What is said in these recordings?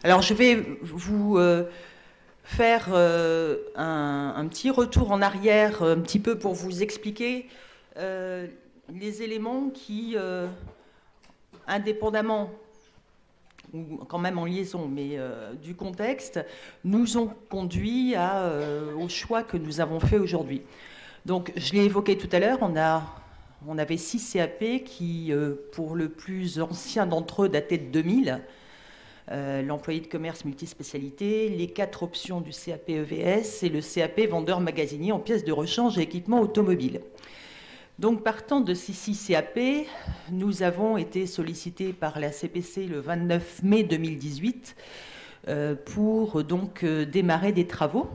Alors, je vais vous faire un petit retour en arrière, un petit peu pour vous expliquer les éléments qui, indépendamment, ou quand même en liaison, mais du contexte, nous ont conduit au choix que nous avons fait aujourd'hui. Donc, je l'ai évoqué tout à l'heure, on avait 6 CAP qui, pour le plus ancien d'entre eux, dataient de 2000. L'employé de commerce multispécialité, les 4 options du CAP EVS et le CAP vendeur magasinier en pièces de rechange et équipements automobiles. Donc, partant de ces 6 CAP, nous avons été sollicités par la CPC le 29 mai 2018 pour donc démarrer des travaux.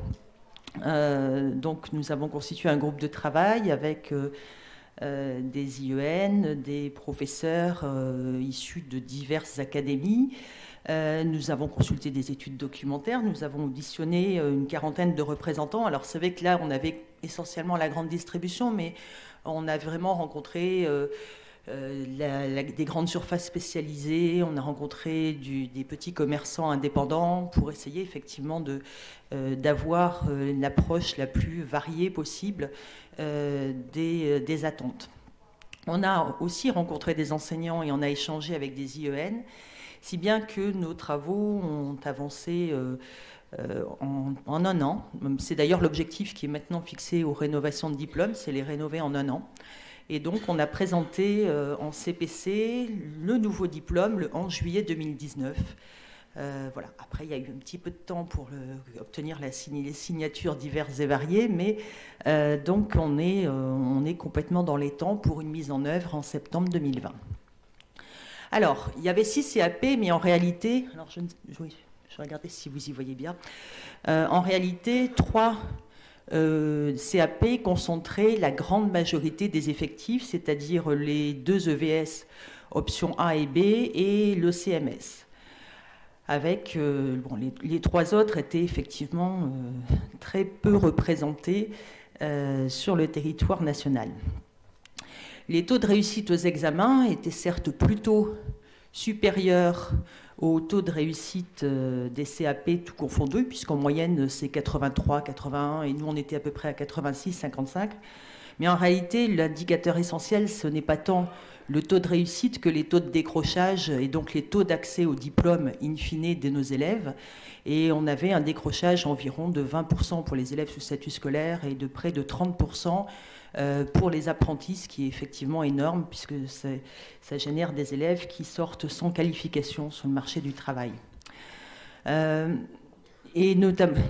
Donc, nous avons constitué un groupe de travail avec des IEN, des professeurs issus de diverses académies. Nous avons consulté des études documentaires, nous avons auditionné une quarantaine de représentants. Alors c'est vrai que là, on avait essentiellement la grande distribution, mais on a vraiment rencontré des grandes surfaces spécialisées, on a rencontré des petits commerçants indépendants pour essayer effectivement d'avoir l'approche la plus variée possible des attentes. On a aussi rencontré des enseignants et on a échangé avec des IEN, si bien que nos travaux ont avancé en un an. C'est d'ailleurs l'objectif qui est maintenant fixé aux rénovations de diplômes, c'est les rénover en un an. Et donc on a présenté en CPC le nouveau diplôme le 11 juillet 2019. Voilà. Après, il y a eu un petit peu de temps pour obtenir les signatures diverses et variées, mais donc on est complètement dans les temps pour une mise en œuvre en septembre 2020. Alors, il y avait 6 CAP, mais en réalité, alors je vais regarder si vous y voyez bien, en réalité, 3 CAP concentraient la grande majorité des effectifs, c'est-à-dire les 2 EVS, options A et B, et le CMS. Avec, les 3 autres étaient effectivement très peu représentés sur le territoire national. Les taux de réussite aux examens étaient certes plutôt supérieurs au taux de réussite des CAP tout confondus, puisqu'en moyenne c'est 83, 81, et nous on était à peu près à 86, 55. Mais en réalité, l'indicateur essentiel, ce n'est pas tant le taux de réussite que les taux de décrochage et donc les taux d'accès au diplôme in fine de nos élèves. Et on avait un décrochage environ de 20% pour les élèves sous statut scolaire et de près de 30% pour les apprentis, ce qui est effectivement énorme puisque ça génère des élèves qui sortent sans qualification sur le marché du travail. Et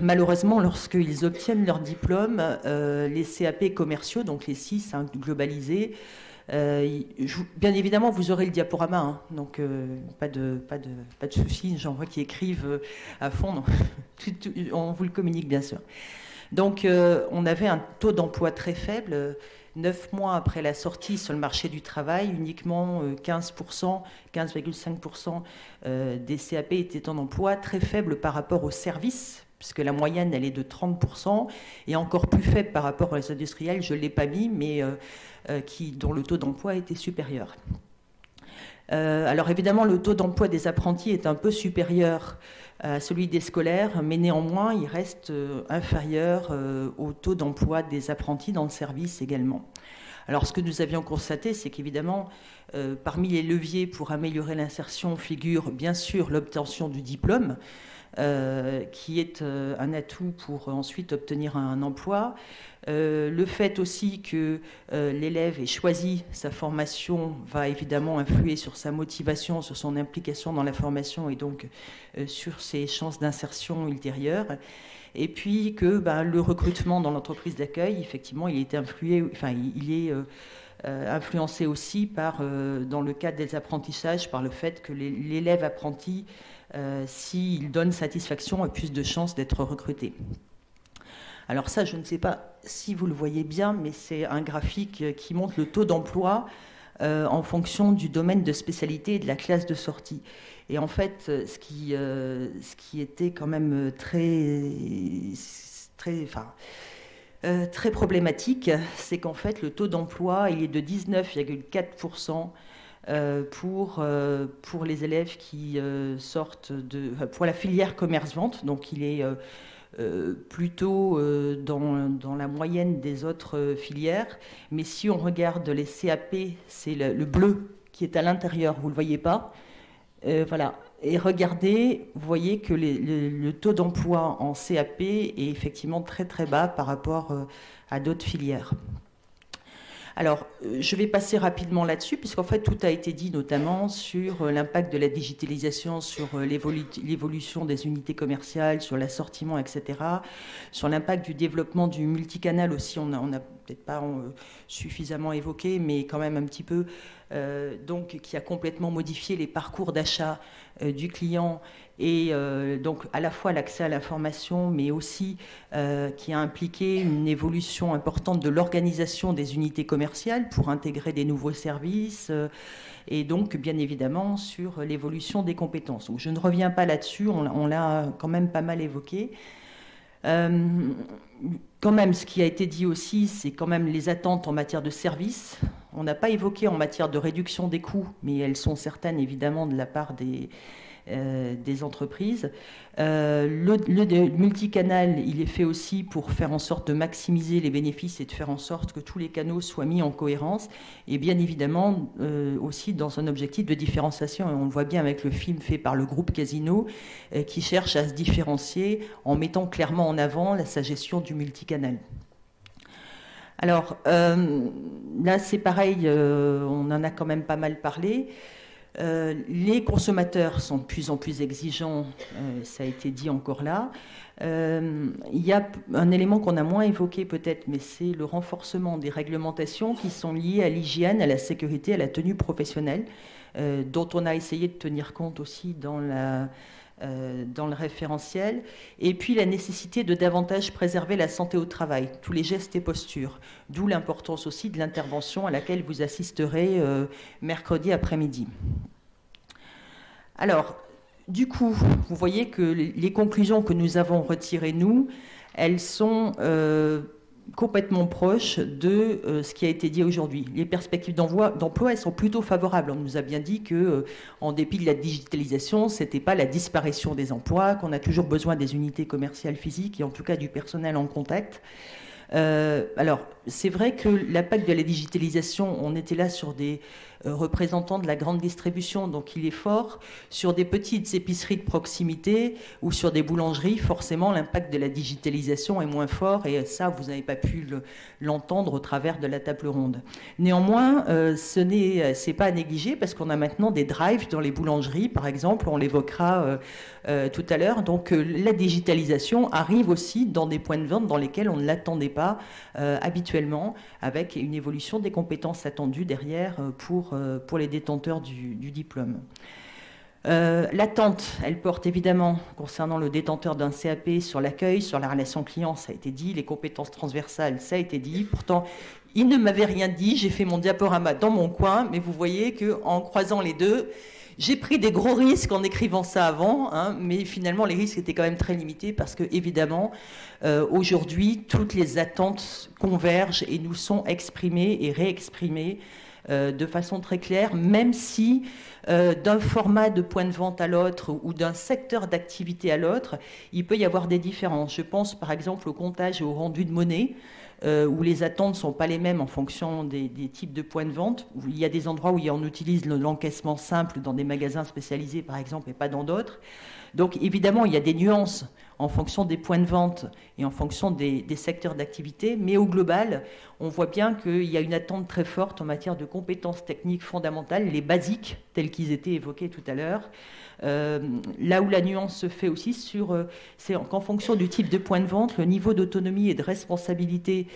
malheureusement, lorsqu'ils obtiennent leur diplôme, les CAP commerciaux, donc les 6 globalisés, bien évidemment, vous aurez le diaporama, hein, donc pas de souci. J'en vois qui écrivent à fond, donc, on vous le communique bien sûr. Donc, on avait un taux d'emploi très faible. 9 mois après la sortie sur le marché du travail, uniquement 15%, 15,5% des CAP étaient en emploi, très faible par rapport aux services, puisque la moyenne, elle est de 30%, et encore plus faible par rapport aux industriels, je ne l'ai pas mis, mais dont le taux d'emploi était supérieur. Alors évidemment, le taux d'emploi des apprentis est un peu supérieur à celui des scolaires, mais néanmoins, il reste inférieur au taux d'emploi des apprentis dans le service également. Alors ce que nous avions constaté, c'est qu'évidemment, parmi les leviers pour améliorer l'insertion figure bien sûr l'obtention du diplôme, qui est un atout pour ensuite obtenir un emploi. Le fait aussi que l'élève ait choisi sa formation va évidemment influer sur sa motivation, sur son implication dans la formation et donc sur ses chances d'insertion ultérieures. Et puis que le recrutement dans l'entreprise d'accueil, effectivement, il est influencé aussi dans le cadre des apprentissages, par le fait que l'élève apprenti, s'il donne satisfaction, a plus de chances d'être recruté. Alors ça, je ne sais pas si vous le voyez bien, mais c'est un graphique qui montre le taux d'emploi en fonction du domaine de spécialité et de la classe de sortie. Et en fait, ce qui était quand même très problématique, c'est qu'en fait le taux d'emploi il est de 19,4% pour les élèves qui sortent pour la filière commerce-vente, donc il est plutôt dans la moyenne des autres filières. Mais si on regarde les CAP, c'est le bleu qui est à l'intérieur, vous ne le voyez pas. Voilà. Et regardez, vous voyez que le taux d'emploi en CAP est effectivement très très bas par rapport à d'autres filières. Alors, je vais passer rapidement là-dessus, puisqu'en fait, tout a été dit, notamment sur l'impact de la digitalisation, sur l'évolution des unités commerciales, sur l'assortiment, etc., sur l'impact du développement du multicanal aussi, on n'a peut-être pas suffisamment évoqué, mais quand même un petit peu, donc, qui a complètement modifié les parcours d'achat du client, et donc à la fois l'accès à l'information, mais aussi qui a impliqué une évolution importante de l'organisation des unités commerciales pour intégrer des nouveaux services, et donc bien évidemment sur l'évolution des compétences. Donc je ne reviens pas là-dessus, on l'a quand même pas mal évoqué. Quand même, ce qui a été dit aussi, c'est quand même les attentes en matière de services. On n'a pas évoqué en matière de réduction des coûts, mais elles sont certaines évidemment de la part des entreprises. Le multicanal, il est fait aussi pour faire en sorte de maximiser les bénéfices et de faire en sorte que tous les canaux soient mis en cohérence, et bien évidemment aussi dans un objectif de différenciation. Et on le voit bien avec le film fait par le groupe Casino qui cherche à se différencier en mettant clairement en avant sa gestion du multicanal. Alors là c'est pareil, on en a quand même pas mal parlé. Les consommateurs sont de plus en plus exigeants, ça a été dit encore là. Il y a un élément qu'on a moins évoqué peut-être, mais c'est le renforcement des réglementations qui sont liées à l'hygiène, à la sécurité, à la tenue professionnelle, dont on a essayé de tenir compte aussi dans le référentiel, et puis la nécessité de davantage préserver la santé au travail, tous les gestes et postures, d'où l'importance aussi de l'intervention à laquelle vous assisterez mercredi après-midi. Alors, du coup, vous voyez que les conclusions que nous avons retirées, nous, elles sont complètement proches de ce qui a été dit aujourd'hui. Les perspectives d'emploi, elles sont plutôt favorables. On nous a bien dit que, en dépit de la digitalisation, c'était pas la disparition des emplois, qu'on a toujours besoin des unités commerciales physiques et en tout cas du personnel en contact. Alors, c'est vrai que l'impact de la digitalisation, on était là sur des représentants de la grande distribution, donc il est fort. Sur des petites épiceries de proximité ou sur des boulangeries, forcément, l'impact de la digitalisation est moins fort, et ça, vous n'avez pas pu l'entendre au travers de la table ronde. Néanmoins, c'est pas à négliger, parce qu'on a maintenant des drives dans les boulangeries, par exemple, on l'évoquera tout à l'heure. Donc la digitalisation arrive aussi dans des points de vente dans lesquels on ne l'attendait pas habituellement, avec une évolution des compétences attendues derrière pour les détenteurs du diplôme. L'attente, elle porte évidemment, concernant le détenteur d'un CAP, sur l'accueil, sur la relation client, ça a été dit, les compétences transversales, ça a été dit. Pourtant, il ne m'avait rien dit, j'ai fait mon diaporama dans mon coin, mais vous voyez qu'en croisant les deux, j'ai pris des gros risques en écrivant ça avant, hein, mais finalement les risques étaient quand même très limités, parce que évidemment aujourd'hui toutes les attentes convergent et nous sont exprimées et réexprimées de façon très claire, même si d'un format de point de vente à l'autre ou d'un secteur d'activité à l'autre, il peut y avoir des différences. Je pense par exemple au comptage et au rendu de monnaie, où les attentes ne sont pas les mêmes en fonction des types de points de vente. Où il y a des endroits où on utilise l'encaissement simple dans des magasins spécialisés, par exemple, et pas dans d'autres. Donc évidemment, il y a des nuances en fonction des points de vente et en fonction des secteurs d'activité, mais au global, on voit bien qu'il y a une attente très forte en matière de compétences techniques fondamentales, les basiques, tels qu'ils étaient évoqués tout à l'heure. Là où la nuance se fait aussi, c'est qu'en fonction du type de point de vente, le niveau d'autonomie et de responsabilité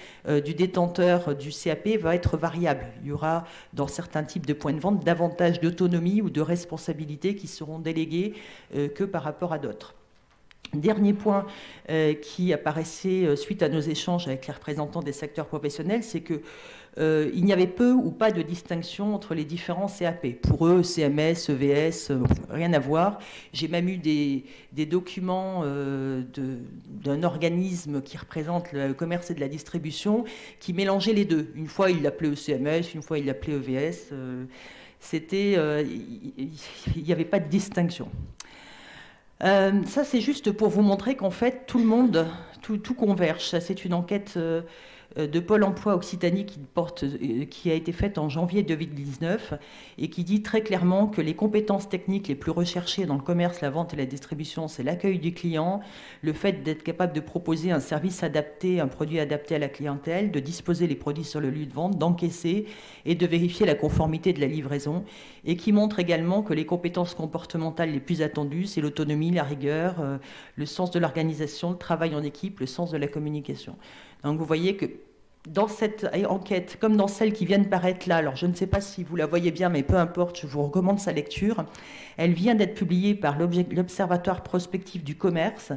du détenteur du CAP va être variable. Il y aura, dans certains types de points de vente, davantage d'autonomie ou de responsabilité qui seront déléguées que par rapport à d'autres. Dernier point qui apparaissait suite à nos échanges avec les représentants des secteurs professionnels, c'est que il n'y avait peu ou pas de distinction entre les différents CAP. Pour eux, CMS, EVS, rien à voir. J'ai même eu des documents d'un organisme qui représente le commerce et de la distribution qui mélangeait les deux. Une fois, il l'appelait CMS, une fois, il l'appelait EVS. Il n'y avait pas de distinction. Ça, c'est juste pour vous montrer qu'en fait, tout le monde, tout converge. Ça, c'est une enquête de Pôle emploi Occitanie qui a été faite en janvier 2019 et qui dit très clairement que les compétences techniques les plus recherchées dans le commerce, la vente et la distribution, c'est l'accueil du client, le fait d'être capable de proposer un service adapté, un produit adapté à la clientèle, de disposer les produits sur le lieu de vente, d'encaisser et de vérifier la conformité de la livraison, et qui montre également que les compétences comportementales les plus attendues, c'est l'autonomie, la rigueur, le sens de l'organisation, le travail en équipe, le sens de la communication. Donc vous voyez que dans cette enquête, comme dans celle qui vient de paraître là, alors je ne sais pas si vous la voyez bien, mais peu importe, je vous recommande sa lecture. Elle vient d'être publiée par l'Observatoire prospectif du commerce.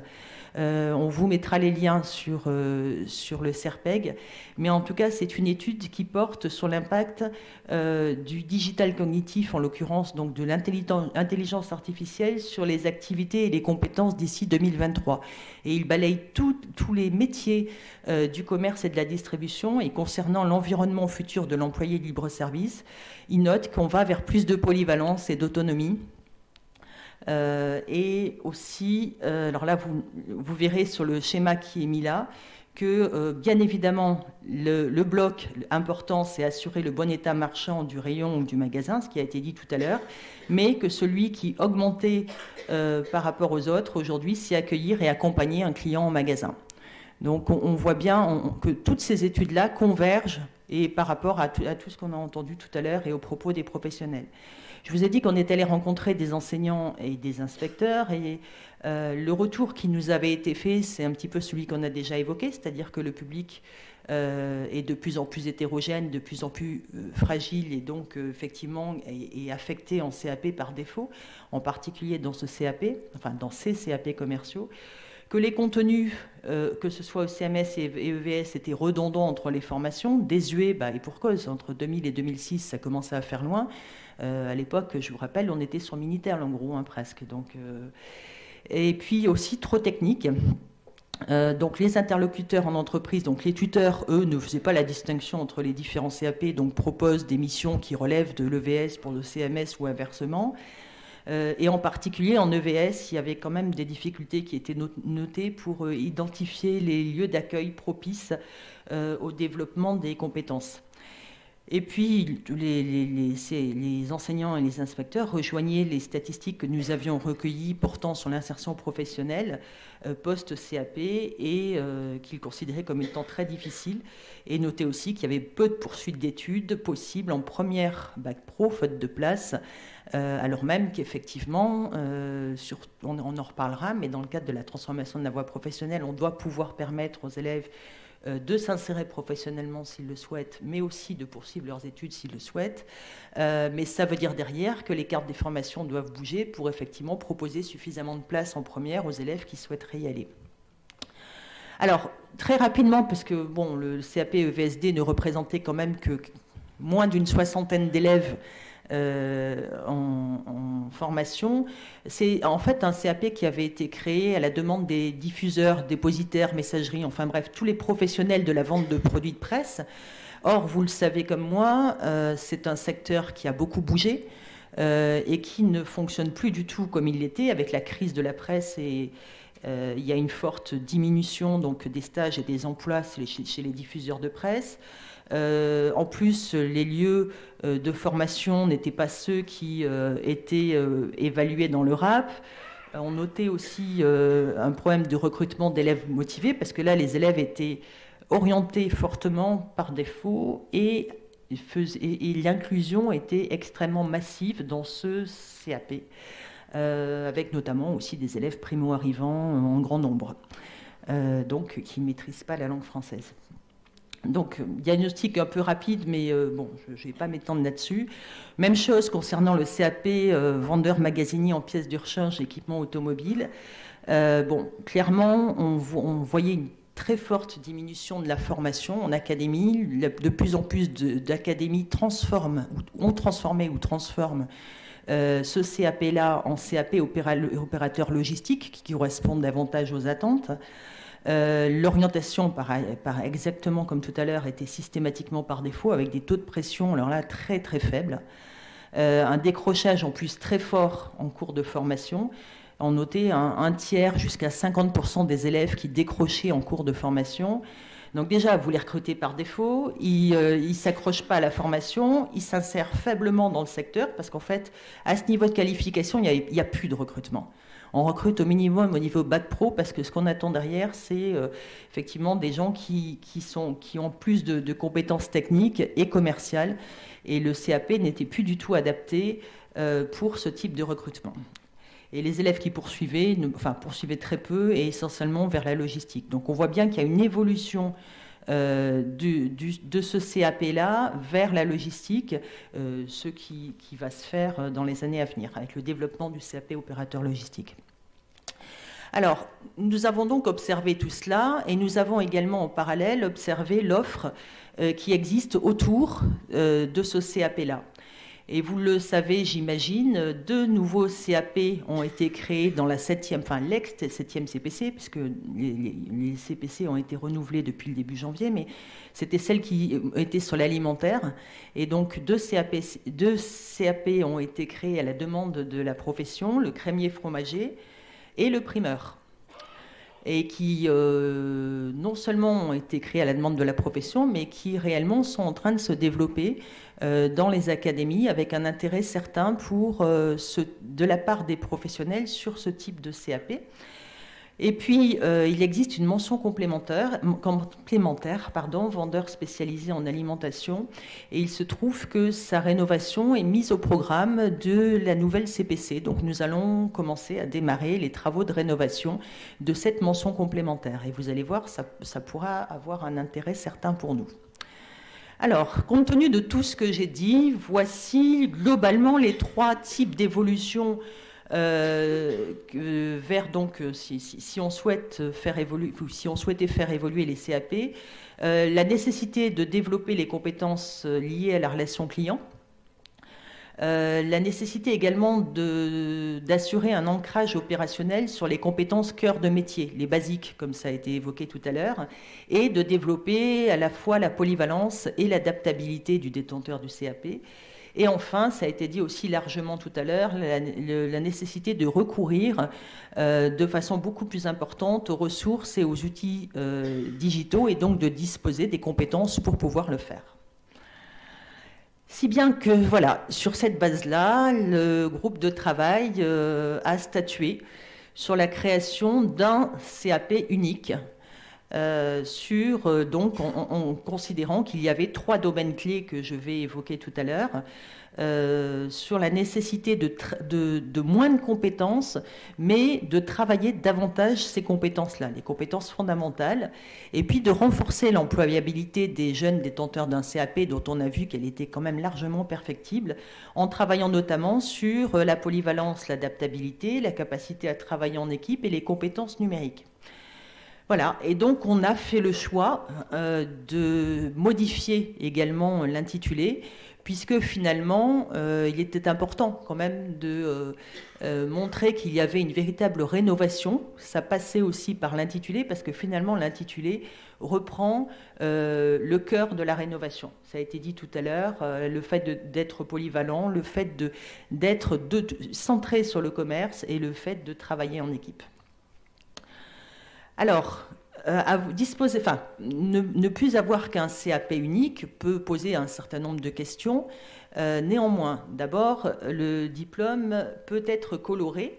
On vous mettra les liens sur le CERPEG. Mais en tout cas, c'est une étude qui porte sur l'impact du digital cognitif, en l'occurrence donc de l'intelligence artificielle, sur les activités et les compétences d'ici 2023. Et il balaye tous les métiers du commerce et de la distribution. Et concernant l'environnement futur de l'employé libre-service, il note qu'on va vers plus de polyvalence et d'autonomie. Et aussi, alors là, vous verrez sur le schéma qui est mis là, que bien évidemment, le bloc important, c'est assurer le bon état marchand du rayon ou du magasin, ce qui a été dit tout à l'heure, mais que celui qui augmentait par rapport aux autres aujourd'hui, c'est accueillir et accompagner un client en magasin. Donc on voit bien que toutes ces études-là convergent et par rapport à tout ce qu'on a entendu tout à l'heure et aux propos des professionnels. Je vous ai dit qu'on est allé rencontrer des enseignants et des inspecteurs et le retour qui nous avait été fait, c'est un petit peu celui qu'on a déjà évoqué, c'est-à-dire que le public est de plus en plus hétérogène, de plus en plus fragile et donc effectivement est affecté en CAP par défaut, en particulier dans ce CAP, enfin dans ces CAP commerciaux, que les contenus, que ce soit au CMS et EVS, étaient redondants entre les formations, désuets, et pour cause, entre 2000 et 2006, ça commençait à faire loin. À l'époque, je vous rappelle, on était sur Minitel, en gros, presque. Donc, et puis aussi trop technique. Donc les interlocuteurs en entreprise, donc les tuteurs, eux, ne faisaient pas la distinction entre les différents CAP, donc proposent des missions qui relèvent de l'EVS pour le CMS ou inversement. Et en particulier en EVS, il y avait quand même des difficultés qui étaient notées pour identifier les lieux d'accueil propices au développement des compétences. Et puis, les enseignants et les inspecteurs rejoignaient les statistiques que nous avions recueillies portant sur l'insertion professionnelle post-CAP et qu'ils considéraient comme étant très difficile. Et notaient aussi qu'il y avait peu de poursuites d'études possibles en première bac pro, faute de place, alors même qu'effectivement, on en reparlera, mais dans le cadre de la transformation de la voie professionnelle, on doit pouvoir permettre aux élèves de s'insérer professionnellement s'ils le souhaitent, mais aussi de poursuivre leurs études s'ils le souhaitent. Mais ça veut dire derrière que les cartes des formations doivent bouger pour effectivement proposer suffisamment de places en première aux élèves qui souhaiteraient y aller. Alors, très rapidement, parce que bon, le CAP EVSD ne représentait quand même que moins d'une soixantaine d'élèves en formation. C'est en fait un CAP qui avait été créé à la demande des diffuseurs, dépositaires, messageries, enfin bref, tous les professionnels de la vente de produits de presse. Or, vous le savez comme moi, c'est un secteur qui a beaucoup bougé et qui ne fonctionne plus du tout comme il l'était avec la crise de la presse et il y a une forte diminution donc, des stages et des emplois chez les diffuseurs de presse. En plus, les lieux de formation n'étaient pas ceux qui étaient évalués dans le RAP. On notait aussi un problème de recrutement d'élèves motivés, parce que là, les élèves étaient orientés fortement par défaut et l'inclusion était extrêmement massive dans ce CAP, avec notamment aussi des élèves primo-arrivants en grand nombre, donc qui ne maîtrisent pas la langue française. Donc, diagnostic un peu rapide, mais bon, je ne vais pas m'étendre là-dessus. Même chose concernant le CAP vendeur magasinier en pièces de rechange et équipement automobile. Bon, clairement, on voyait une très forte diminution de la formation en académie. De plus en plus d'académies ont transformé ou transforment ce CAP-là en CAP opérateur logistique, qui correspond davantage aux attentes. L'orientation, exactement comme tout à l'heure, était systématiquement par défaut, avec des taux de pression, alors là, très très faibles. Un décrochage en plus très fort en cours de formation. On notait un tiers jusqu'à 50% des élèves qui décrochaient en cours de formation. Donc déjà, vous les recrutez par défaut, ils ne s'accrochent pas à la formation, ils s'insèrent faiblement dans le secteur, parce qu'en fait, à ce niveau de qualification, il n'y a plus de recrutement. On recrute au minimum au niveau bac pro, parce que ce qu'on attend derrière, c'est effectivement des gens qui ont plus de compétences techniques et commerciales. Et le CAP n'était plus du tout adapté pour ce type de recrutement. Et les élèves qui poursuivaient très peu et essentiellement vers la logistique. Donc on voit bien qu'il y a une évolution de ce CAP-là vers la logistique, ce qui va se faire dans les années à venir, avec le développement du CAP opérateur logistique. Alors, nous avons donc observé tout cela, et nous avons également en parallèle observé l'offre qui existe autour de ce CAP-là. Et vous le savez, j'imagine, 2 nouveaux CAP ont été créés dans la l'ex-7e CPC, puisque les CPC ont été renouvelés depuis le début janvier, mais c'était celles qui étaient sur l'alimentaire. Et donc 2 CAP ont été créés à la demande de la profession, le crémier fromager et le primeur. Et qui non seulement ont été créés à la demande de la profession, mais qui réellement sont en train de se développer dans les académies, avec un intérêt certain de la part des professionnels sur ce type de CAP. Et puis, il existe une mention complémentaire, vendeur spécialisé en alimentation, et il se trouve que sa rénovation est mise au programme de la nouvelle CPC. Donc, nous allons commencer à démarrer les travaux de rénovation de cette mention complémentaire. Et vous allez voir, ça pourra avoir un intérêt certain pour nous. Alors, compte tenu de tout ce que j'ai dit, voici globalement les 3 types d'évolution vers donc si on souhaite faire évoluer, ou si on souhaitait faire évoluer les CAP, la nécessité de développer les compétences liées à la relation client, la nécessité également d'assurer un ancrage opérationnel sur les compétences cœur de métier, les basiques, comme ça a été évoqué tout à l'heure, et de développer à la fois la polyvalence et l'adaptabilité du détenteur du CAP. Et enfin, ça a été dit aussi largement tout à l'heure, la nécessité de recourir de façon beaucoup plus importante aux ressources et aux outils digitaux, et donc de disposer des compétences pour pouvoir le faire. Si bien que, voilà, sur cette base-là, le groupe de travail a statué sur la création d'un CAP unique, donc en considérant qu'il y avait 3 domaines clés que je vais évoquer tout à l'heure, sur la nécessité de moins de compétences, mais de travailler davantage ces compétences-là, les compétences fondamentales, et puis de renforcer l'employabilité des jeunes détenteurs d'un CAP, dont on a vu qu'elle était quand même largement perfectible, en travaillant notamment sur la polyvalence, l'adaptabilité, la capacité à travailler en équipe et les compétences numériques. Voilà, et donc on a fait le choix de modifier également l'intitulé, puisque finalement, il était important quand même de montrer qu'il y avait une véritable rénovation. Ça passait aussi par l'intitulé, parce que finalement, l'intitulé reprend le cœur de la rénovation. Ça a été dit tout à l'heure, le fait d'être polyvalent, le fait d'être centré sur le commerce et le fait de travailler en équipe. Alors, ne plus avoir qu'un CAP unique peut poser un certain nombre de questions. Néanmoins, d'abord, le diplôme peut être coloré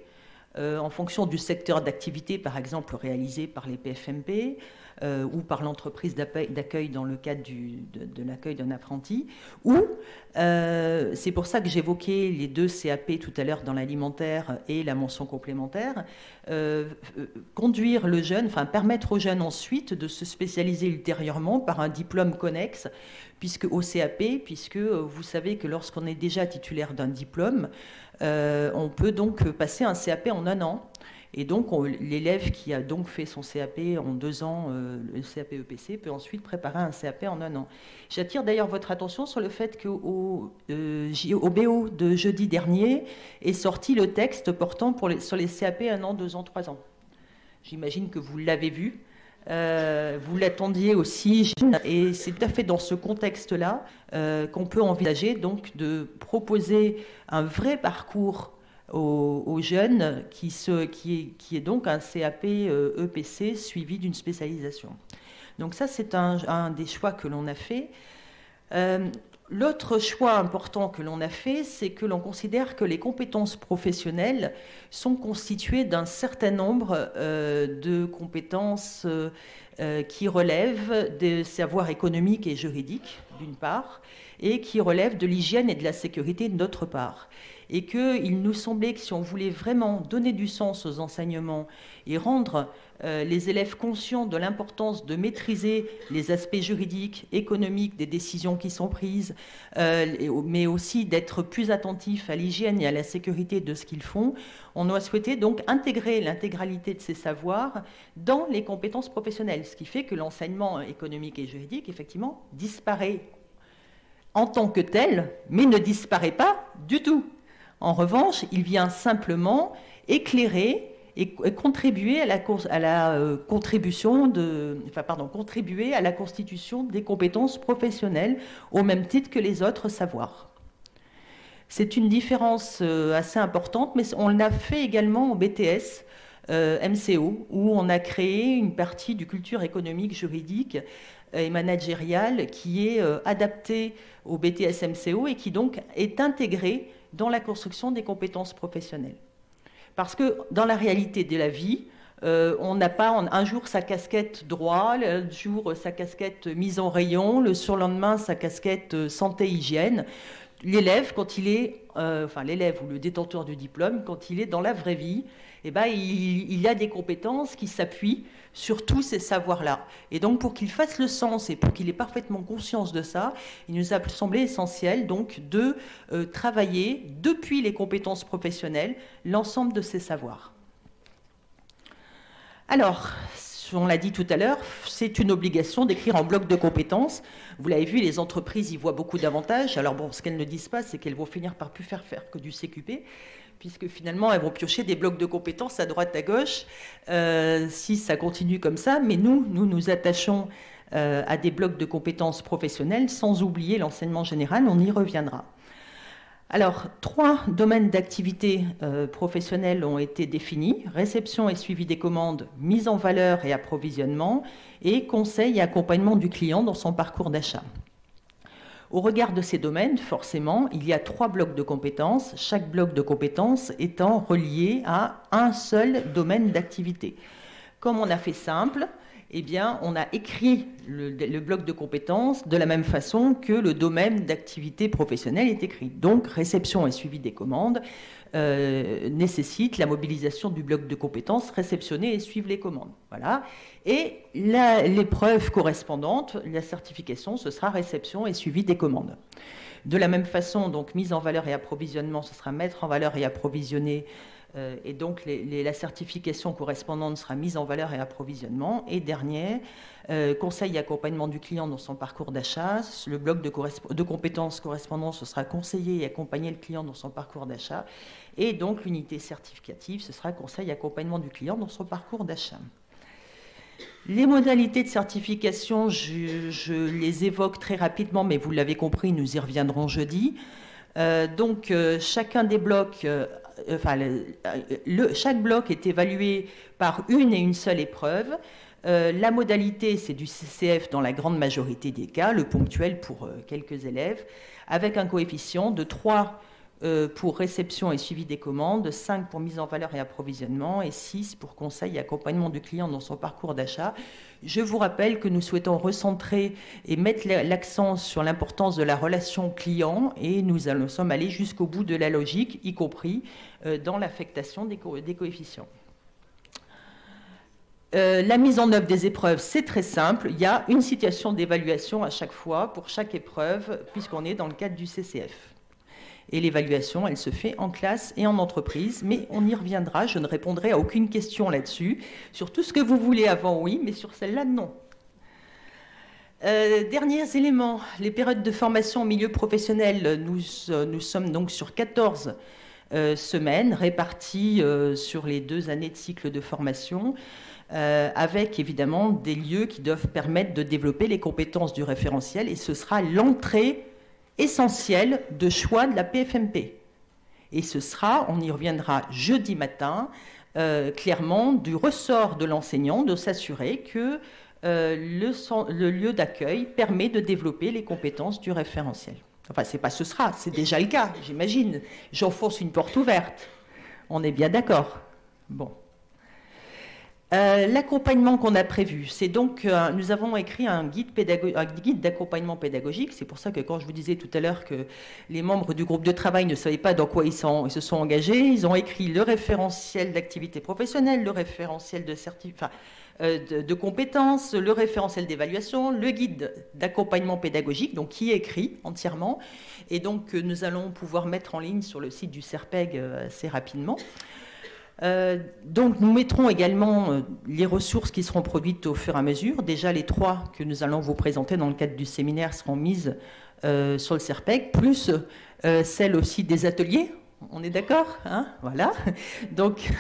en fonction du secteur d'activité, par exemple réalisé par les PFMP ou par l'entreprise d'accueil dans le cadre de l'accueil d'un apprenti, ou c'est pour ça que j'évoquais les 2 CAP tout à l'heure dans l'alimentaire et la mention complémentaire, conduire le jeune, permettre aux jeunes ensuite de se spécialiser ultérieurement par un diplôme connexe au CAP, puisque vous savez que lorsqu'on est déjà titulaire d'un diplôme, on peut donc passer un CAP en 1 an. Et donc, l'élève qui a donc fait son CAP en 2 ans, le CAP EPC, peut ensuite préparer un CAP en 1 an. J'attire d'ailleurs votre attention sur le fait qu'au BO de jeudi dernier est sorti le texte portant sur les CAP 1 an, 2 ans, 3 ans. J'imagine que vous l'avez vu. Vous l'attendiez aussi, et c'est tout à fait dans ce contexte-là qu'on peut envisager donc de proposer un vrai parcours aux jeunes qui est donc un CAP EPC suivi d'une spécialisation. Donc ça, c'est un des choix que l'on a fait. L'autre choix important que l'on a fait, c'est que l'on considère que les compétences professionnelles sont constituées d'un certain nombre de compétences qui relèvent des savoirs économiques et juridiques, d'une part, et qui relèvent de l'hygiène et de la sécurité, d'autre part. Et qu'il nous semblait que si on voulait vraiment donner du sens aux enseignements et rendre les élèves conscients de l'importance de maîtriser les aspects juridiques, économiques des décisions qui sont prises, mais aussi d'être plus attentifs à l'hygiène et à la sécurité de ce qu'ils font, on a souhaité donc intégrer l'intégralité de ces savoirs dans les compétences professionnelles, ce qui fait que l'enseignement économique et juridique, effectivement, disparaît en tant que tel, mais ne disparaît pas du tout. En revanche, il vient simplement éclairer et contribuer à la contribuer à la constitution des compétences professionnelles au même titre que les autres savoirs. C'est une différence assez importante, mais on l'a fait également au BTS MCO, où on a créé une partie du culture économique, juridique et managériale qui est adaptée au BTS MCO et qui donc est intégrée dans la construction des compétences professionnelles. Parce que dans la réalité de la vie, on n'a pas un jour sa casquette droit, le jour sa casquette mise en rayon, le surlendemain sa casquette santé-hygiène. L'élève, quand il est, l'élève ou le détenteur du diplôme, quand il est dans la vraie vie, eh ben, il a des compétences qui s'appuient sur tous ces savoirs-là. Et donc, pour qu'il fasse le sens et pour qu'il ait parfaitement conscience de ça, il nous a semblé essentiel donc, de travailler depuis les compétences professionnelles l'ensemble de ces savoirs. Alors, on l'a dit tout à l'heure, c'est une obligation d'écrire en bloc de compétences. Vous l'avez vu, les entreprises y voient beaucoup d'avantages. Alors bon, ce qu'elles ne disent pas, c'est qu'elles vont finir par plus faire que du CQP, puisque finalement, elles vont piocher des blocs de compétences à droite, à gauche, si ça continue comme ça. Mais nous attachons à des blocs de compétences professionnelles, sans oublier l'enseignement général, on y reviendra. Alors, 3 domaines d'activité professionnelle ont été définis: réception et suivi des commandes, mise en valeur et approvisionnement, et conseil et accompagnement du client dans son parcours d'achat. Au regard de ces domaines, forcément, il y a 3 blocs de compétences, chaque bloc de compétences étant relié à un seul domaine d'activité. Comme on a fait simple, eh bien, on a écrit le bloc de compétences de la même façon que le domaine d'activité professionnelle est écrit. Donc, réception et suivi des commandes nécessite la mobilisation du bloc de compétences, réceptionner et suivre les commandes. Voilà. Et l'épreuve correspondante, la certification, ce sera réception et suivi des commandes. De la même façon, donc, mise en valeur et approvisionnement, ce sera mettre en valeur et approvisionner. Et donc, la certification correspondante sera mise en valeur et approvisionnement. Et dernier, conseil et accompagnement du client dans son parcours d'achat. Le bloc de compétences correspondant, ce sera conseiller et accompagner le client dans son parcours d'achat. Et donc, l'unité certificative, ce sera conseil et accompagnement du client dans son parcours d'achat. Les modalités de certification, je les évoque très rapidement, mais vous l'avez compris, nous y reviendrons jeudi. Chacun des blocs... chaque bloc est évalué par une seule épreuve. La modalité, c'est du CCF dans la grande majorité des cas, le ponctuel pour quelques élèves, avec un coefficient de 3 pour réception et suivi des commandes, 5 pour mise en valeur et approvisionnement, et 6 pour conseil et accompagnement du client dans son parcours d'achat. Je vous rappelle que nous souhaitons recentrer et mettre l'accent sur l'importance de la relation client, et nous sommes allés jusqu'au bout de la logique, y compris dans l'affectation des coefficients. La mise en œuvre des épreuves, c'est très simple. Il y a une situation d'évaluation à chaque fois pour chaque épreuve, puisqu'on est dans le cadre du CCF. Et l'évaluation, elle se fait en classe et en entreprise, mais on y reviendra. Je ne répondrai à aucune question là-dessus. Sur tout ce que vous voulez avant, oui, mais sur celle-là, non. Derniers éléments, les périodes de formation au milieu professionnel, nous sommes donc sur 14 semaines réparties sur les 2 années de cycle de formation, avec évidemment des lieux qui doivent permettre de développer les compétences du référentiel, et ce sera l'entrée essentielle de choix de la PFMP. Et ce sera, on y reviendra jeudi matin, clairement du ressort de l'enseignant de s'assurer que le lieu d'accueil permet de développer les compétences du référentiel. Enfin, c'est pas ce sera, c'est déjà le cas, j'imagine. J'enfonce une porte ouverte. On est bien d'accord. Bon. L'accompagnement qu'on a prévu, c'est donc, nous avons écrit un guide d'accompagnement pédagogique. C'est pour ça que quand je vous disais tout à l'heure que les membres du groupe de travail ne savaient pas dans quoi ils se sont engagés, ils ont écrit le référentiel d'activité professionnelle, le référentiel de compétences, le référentiel d'évaluation, le guide d'accompagnement pédagogique, donc qui est écrit entièrement, et donc nous allons pouvoir mettre en ligne sur le site du CERPEG assez rapidement. Donc nous mettrons également les ressources qui seront produites au fur et à mesure. Déjà les 3 que nous allons vous présenter dans le cadre du séminaire seront mises sur le CERPEG, plus celles aussi des ateliers. On est d'accord, hein? Voilà. Donc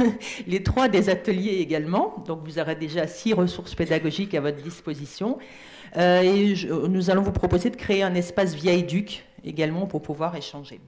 les 3 des ateliers également. Donc vous aurez déjà 6 ressources pédagogiques à votre disposition. Et nous allons vous proposer de créer un espace Via Éduc également pour pouvoir échanger.